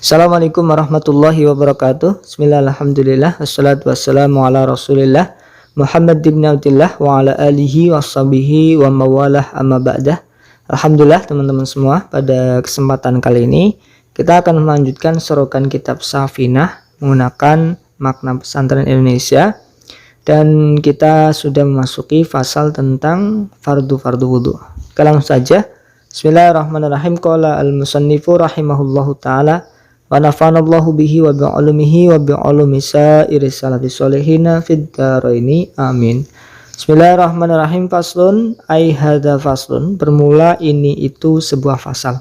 Assalamualaikum warahmatullahi wabarakatuh. Bismillah, alhamdulillah, wassalatu wassalamu ala rasulillah Muhammad ibn Abdillah wa ala alihi wa sahbihi wa mawalah amma ba'dah. Alhamdulillah teman-teman semua, pada kesempatan kali ini kita akan melanjutkan serokan kitab Safinah menggunakan makna pesantren Indonesia, dan kita sudah memasuki fasal tentang fardu-fardu wudhu. Kita langsung saja. Bismillahirrahmanirrahim. Qala al-musannifu rahimahullahu ta'ala wa nafanallahu bihi wa bi'ulumihi wa bi'ulumi sa'iri salafi solihina fid dharaini amin. Bismillahirrahmanirrahim. Faslun ay hadza faslun, bermula ini itu sebuah fasal.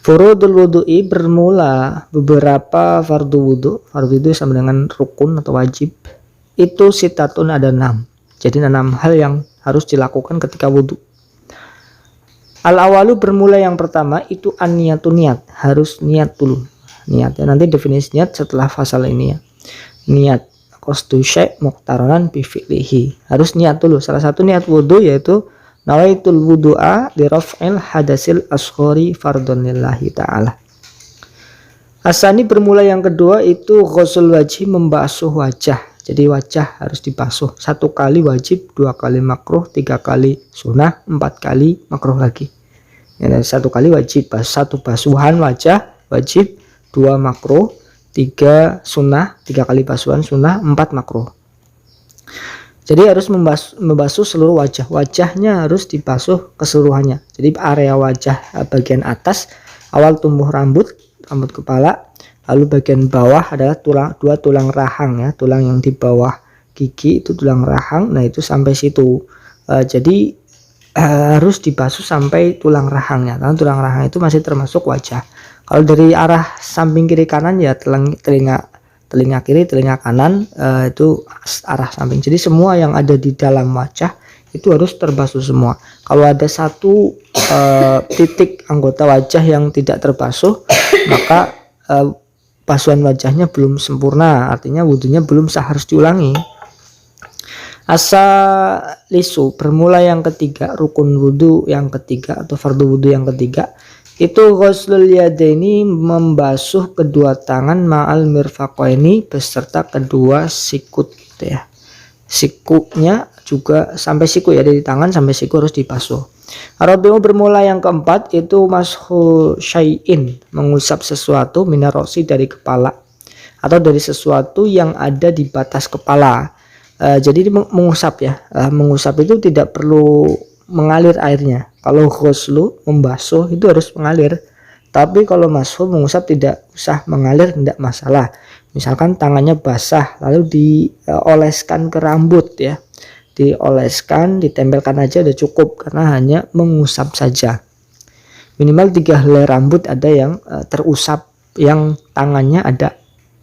Furudul wudu'i, bermula beberapa fardu wudu. Fardu itu sama dengan rukun atau wajib. Itu sitatun, ada 6. Jadi 6 hal yang harus dilakukan ketika wudu. Al-awalu, bermula yang pertama itu an-niyatu, niat. Harus niat dulu. Niatnya nanti definisi niat setelah fasal ini ya. Niat qasdu syai' muqtaranan bi fi'lihi. Harus niat dulu. Salah satu niat wudu yaitu nawaitul wudu'a li raf'il hadasil asghari fardhon lillahi ta'ala. Asani, bermula yang kedua itu ghusl wajhi, membasuh wajah. Jadi wajah harus dibasuh 1 kali wajib, 2 kali makruh, 3 kali sunnah, 4 kali makruh lagi. Ya, 1 kali wajib, 1 basuhan wajah wajib, 2 makruh, 3 sunnah, 3 kali basuhan sunnah, 4 makruh. Jadi harus membasuh seluruh wajah. Wajahnya harus dibasuh keseluruhannya. Jadi area wajah bagian atas, awal tumbuh rambut kepala, lalu bagian bawah adalah dua tulang rahang ya, tulang yang di bawah gigi itu tulang rahang. Nah itu sampai situ. Jadi harus dibasuh sampai tulang rahangnya, karena tulang rahang itu masih termasuk wajah. Kalau dari arah samping kiri kanan ya telinga kiri, telinga kanan, itu arah samping. Jadi semua yang ada di dalam wajah itu harus terbasuh semua. Kalau ada satu titik anggota wajah yang tidak terbasuh, maka basuhan wajahnya belum sempurna, artinya wudhunya belum sah, harus diulangi. Asalisu, bermula yang ketiga, rukun wudhu yang ketiga atau fardu wudhu yang ketiga itu ghuslul yadaini, membasuh kedua tangan ma'al mirfaqaini, beserta kedua sikut gitu ya. Sikunya juga sampai siku ya, dari tangan sampai siku harus dibasuh. Arabiu, bermula yang keempat itu mashu syai'in, mengusap sesuatu minarosi, dari kepala atau dari sesuatu yang ada di batas kepala. Jadi mengusap ya, mengusap itu tidak perlu mengalir airnya. Kalau ghuslu, membasuh, itu harus mengalir. Tapi kalau mashu, mengusap, tidak usah mengalir, tidak masalah. Misalkan tangannya basah lalu dioleskan ke rambut ya, dioleskan, ditempelkan aja udah cukup, karena hanya mengusap saja. Minimal 3 helai rambut ada yang terusap, yang tangannya ada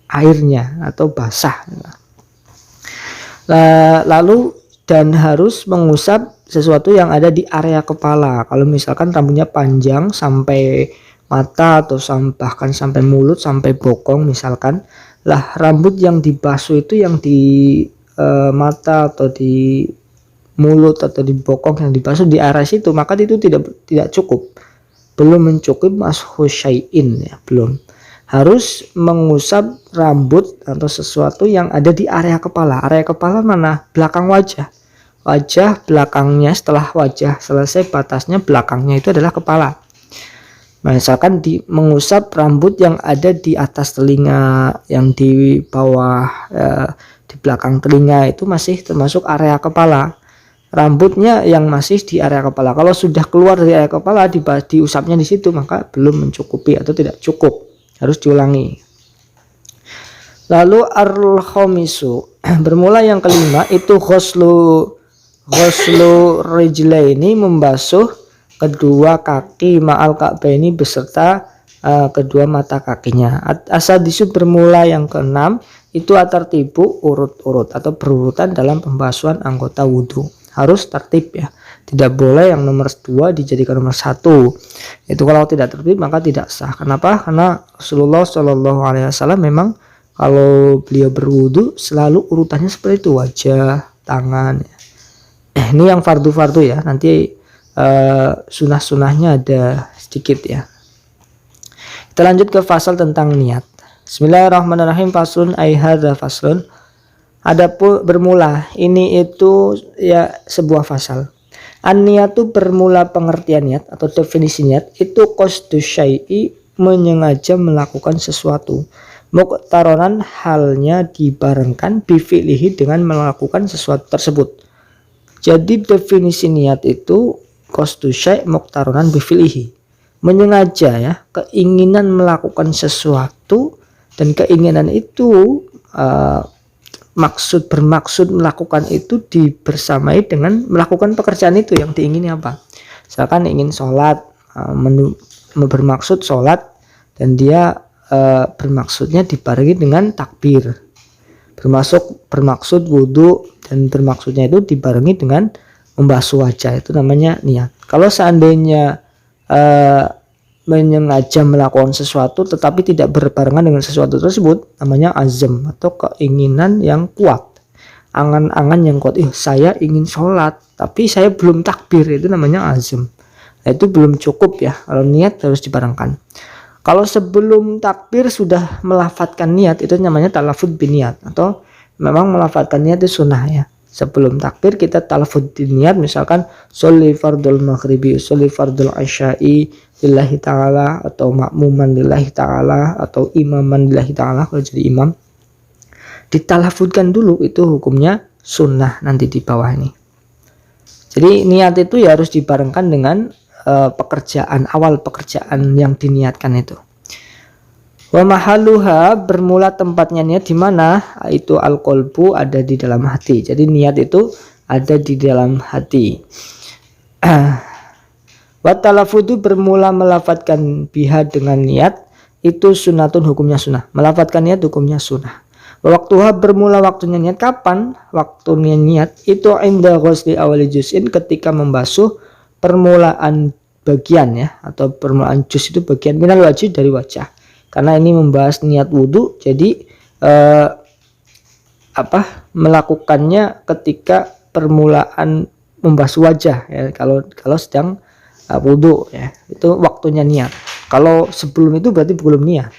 airnya atau basah. Lalu dan harus mengusap sesuatu yang ada di area kepala. Kalau misalkan rambutnya panjang sampai mata atau bahkan sampai mulut, sampai bokong misalkan, lah rambut yang dibasuh itu yang di mata atau di mulut atau di bokong yang dibasuh di area situ, maka itu tidak cukup, belum mencukupi mashu syai'in ya, belum. Harus mengusap rambut atau sesuatu yang ada di area kepala. Area kepala mana? Belakang wajah. Wajah belakangnya, setelah wajah selesai batasnya belakangnya itu adalah kepala. Misalkan mengusap rambut yang ada di atas telinga, yang di bawah di belakang telinga, itu masih termasuk area kepala. Rambutnya yang masih di area kepala. Kalau sudah keluar dari area kepala, diusapnya di situ, maka belum mencukupi atau tidak cukup, harus diulangi. Lalu al-khamisu, bermula yang kelima itu ghuslu rijlaini, membasuh kedua kaki ma'al ka'baini, beserta kedua mata kakinya. Asadisu, bermula yang keenam itu atartibu, urut-urut atau berurutan dalam pembasuhan anggota wudhu. Harus tertib ya, tidak boleh yang nomor 2 dijadikan nomor 1. Itu kalau tidak tertib maka tidak sah. Kenapa? Karena Rasulullah SAW memang kalau beliau berwudu selalu urutannya seperti itu, wajah, tangan. Ini yang fardu-fardu ya, nanti sunnah-sunnahnya ada sedikit ya. Kita lanjut ke fasal tentang niat. Bismillahirrahmanirrahim. Faslun ay hadza faslun. Adapun bermula, ini itu ya sebuah fasal. An-niyatu bermula pengertian niat atau definisi niat itu qasdu syai'i, menyengaja melakukan sesuatu. Muqtaronan, halnya dibarengkan bifi'lihi, dengan melakukan sesuatu tersebut. Jadi definisi niat itu qasdu syai' muqtaronan bifi'lihi. Menyengaja ya, keinginan melakukan sesuatu, dan keinginan itu bermaksud melakukan itu dibersamai dengan melakukan pekerjaan itu yang diingini apa. Misalkan ingin sholat, bermaksud sholat, dan dia bermaksudnya dibarengi dengan takbir. Bermaksud wudhu, dan bermaksudnya itu dibarengi dengan membasuh wajah, itu namanya niat. Kalau seandainya menyengaja melakukan sesuatu tetapi tidak berbarengan dengan sesuatu tersebut, namanya azam atau keinginan yang kuat, angan-angan yang kuat. Saya ingin sholat tapi saya belum takbir, itu namanya azam. Nah, itu belum cukup ya, kalau niat harus dibarengkan. Kalau sebelum takbir sudah melafadzkan niat, itu namanya talafud biniat, atau memang melafadzkan niat itu sunnah ya. Sebelum takbir kita talafud niat, misalkan sholli fardul maghribi, sholli fardul isya'i lillahi ta'ala, atau makmuman lillahi ta'ala, atau imaman lillahi ta'ala. Kalau jadi imam ditalafudkan dulu, itu hukumnya sunnah nanti di bawah ini. Jadi niat itu ya harus dibarengkan dengan awal pekerjaan yang diniatkan itu. Wa mahalluha, bermula tempatnya niat di mana? Itu al-qalbu, ada di dalam hati. Jadi niat itu ada di dalam hati. Wa talafudu, bermula melafadzkan biha, dengan niat itu sunnatun, hukumnya sunnah. Melafadzkan niat hukumnya sunnah. Wa waqtuha, bermula waktunya niat kapan? Waktunya niat itu inda ghusli awali juz'in, ketika membasuh permulaan bagian ya, atau permulaan juz itu bagian minal wajih, dari wajah. Karena ini membahas niat wudhu, jadi melakukannya ketika permulaan membasuh wajah ya, kalau sedang wudhu ya, itu waktunya niat. Kalau sebelum itu berarti belum niat.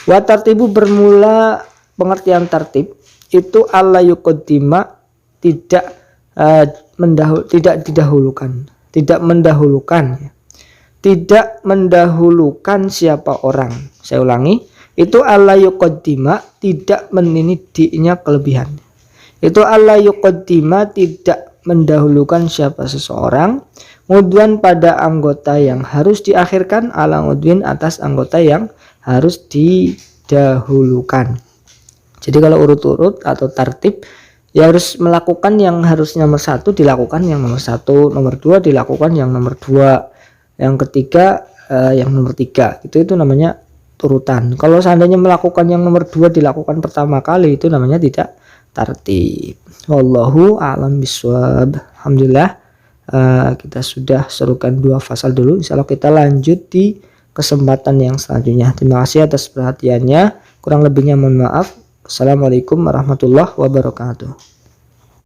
Wa tartibu, bermula pengertian tartib itu alla yuqaddima, tidak didahulukan, tidak mendahulukan ya. Tidak mendahulukan siapa orang. Saya ulangi, itu alla yuqaddima, tidak meninidinya kelebihan. Itu alla yuqaddima, tidak mendahulukan siapa seseorang, ngudwan, pada anggota yang harus diakhirkan, ala ngudwin, atas anggota yang harus didahulukan. Jadi kalau urut-urut atau tartib ya, harus melakukan yang harusnya nomor 1 dilakukan yang nomor 1, nomor 2 dilakukan yang nomor 2, yang ketiga yang nomor 3. Itu namanya turutan. Kalau seandainya melakukan yang nomor 2 dilakukan pertama kali, itu namanya tidak tartib. Wallahu a'lam bishawab. Alhamdulillah kita sudah serukan 2 fasal dulu. Insyaallah kita lanjut di kesempatan yang selanjutnya. Terima kasih atas perhatiannya. Kurang lebihnya mohon maaf. Assalamualaikum warahmatullahi wabarakatuh.